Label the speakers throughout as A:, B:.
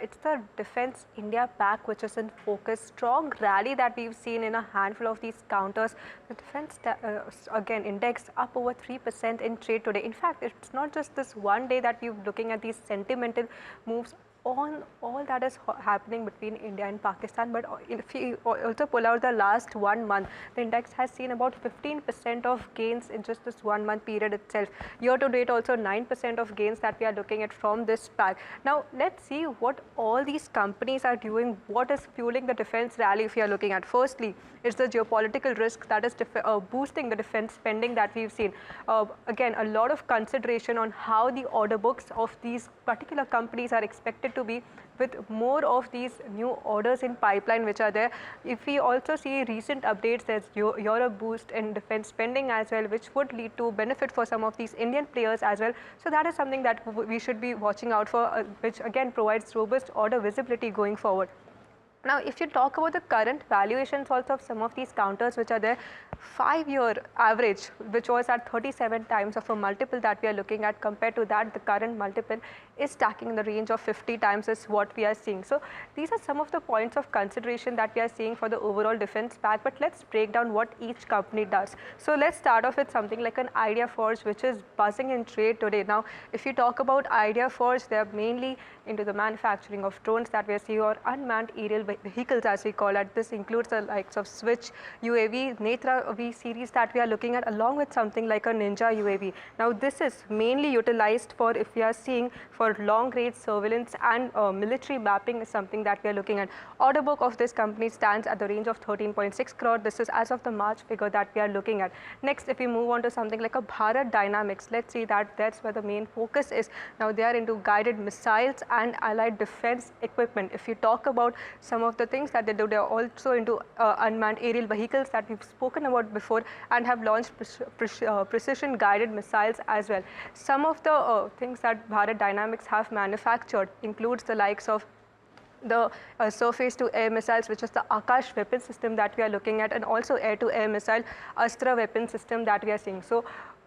A: it's the Defense India-Pak which is in focus. Strong rally that we've seen in a handful of these counters. The defense again index up over 3% in trade today. In fact, it's not just this one day that we're looking at these sentimental moves on all that is happening between India and Pakistan, but if you also pull out the last 1 month, the index has seen about 15% of gains in just this 1 month period itself. Year to date also 9% of gains that we are looking at from this pack. Now let's see what all these companies are doing, what is fueling the defense rally if you are looking at. Firstly, it's the geopolitical risk that is boosting the defense spending that we've seen. Again, a lot of consideration on how the order books of these particular companies are expected to be, with more of these new orders in pipeline which are there. If we also see recent updates, there's Europe boost in defense spending as well, which would lead to benefit for some of these Indian players as well. So that is something that we should be watching out for, which again provides robust order visibility going forward. Now, if you talk about the current valuations also of some of these counters which are there, 5-year average, which was at 37 times of a multiple that we are looking at, compared to that, the current multiple is stacking in the range of 50 times is what we are seeing. So these are some of the points of consideration that we are seeing for the overall defense pack, but let's break down what each company does. So let's start off with something like an IdeaForge, which is buzzing in trade today. Now, if you talk about IdeaForge, they are mainly into the manufacturing of drones that we are seeing, or unmanned aerial vehicles as we call it. This includes the likes of Switch UAV, Netra V series that we are looking at, along with something like a Ninja UAV. Now this is mainly utilized for, if we are seeing, for long range surveillance and military mapping is something that we are looking at. Order book of this company stands at the range of 13.6 crore. This is as of the March figure that we are looking at. Next, if we move on to something like a Bharat Dynamics, let's see that that's where the main focus is. Now they are into guided missiles and allied defense equipment. If you talk about some of the things that they do, they are also into unmanned aerial vehicles that we've spoken about before, and have launched precision guided missiles as well. Some of the things that Bharat Dynamics have manufactured includes the likes of the surface to air missiles, which is the Akash weapon system that we are looking at, and also air to air missile Astra weapon system that we are seeing. So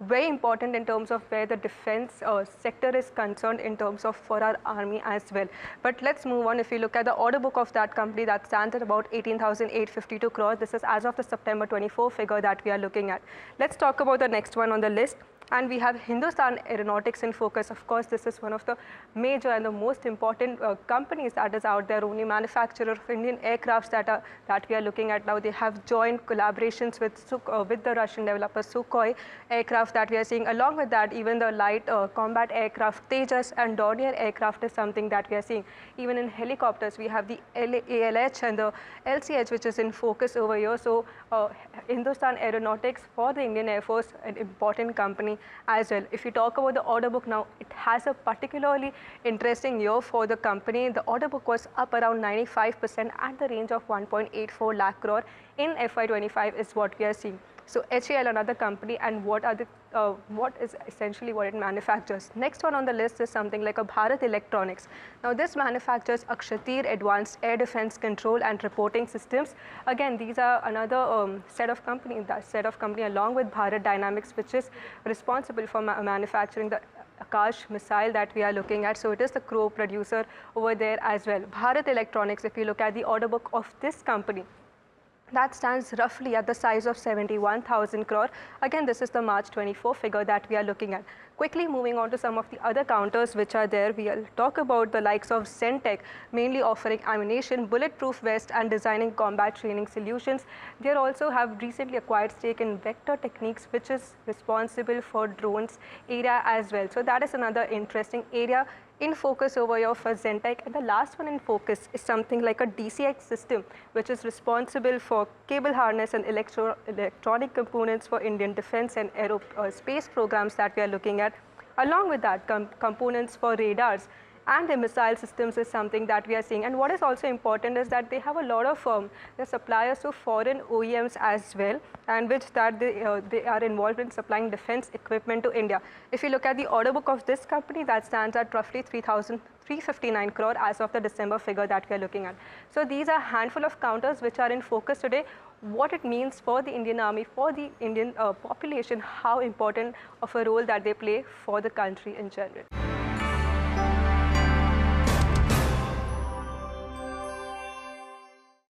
A: very important in terms of where the defense sector is concerned in terms of for our army as well. But let's move on. If you look at the order book of that company, that stands at about 18,852 crores. This is as of the September 24 figure that we are looking at. Let's talk about the next one on the list. And we have Hindustan Aeronautics in focus. Of course, this is one of the major and the most important companies that is out there, only manufacturer of Indian aircrafts that we are looking at now. They have joined collaborations with the Russian developer Sukhoi aircraft that we are seeing. Along with that, even the light combat aircraft Tejas and Dornier aircraft is something that we are seeing. Even in helicopters, we have the ALH and the LCH, which is in focus over here. So Hindustan Aeronautics for the Indian Air Force, an important company as well. If you talk about the order book now, it has a particularly interesting year for the company. The order book was up around 95% at the range of 1.84 lakh crore in FY25 is what we are seeing. So HAL, another company, and what is essentially what it manufactures. Next one on the list is something like a Bharat Electronics. Now this manufactures Akshatir advanced air defense control and reporting systems. Again, these are another set of company along with Bharat Dynamics, which is responsible for manufacturing the Akash missile that we are looking at. So it is the Crow producer over there as well. Bharat Electronics, if you look at the order book of this company, that stands roughly at the size of 71,000 crore. Again, this is the March 24 figure that we are looking at. Quickly moving on to some of the other counters which are there, we'll talk about the likes of Zen Tech, mainly offering ammunition, bulletproof vest and designing combat training solutions. They also have recently acquired stake in Vector Techniques, which is responsible for drones area as well. So that is another interesting area in focus over here for Zen Tech. And the last one in focus is something like a DCX system, which is responsible for cable harness and electronic components for Indian defense and aerospace programs that we are looking at. Along with that, components for radars and the missile systems is something that we are seeing. And what is also important is that they have a lot of their suppliers to foreign OEMs as well, and which that they are involved in supplying defense equipment to India. If you look at the order book of this company, that stands at roughly 3,359 crore as of the December figure that we are looking at. So these are a handful of counters which are in focus today. What it means for the Indian Army, for the Indian population, how important of a role that they play for the country in general.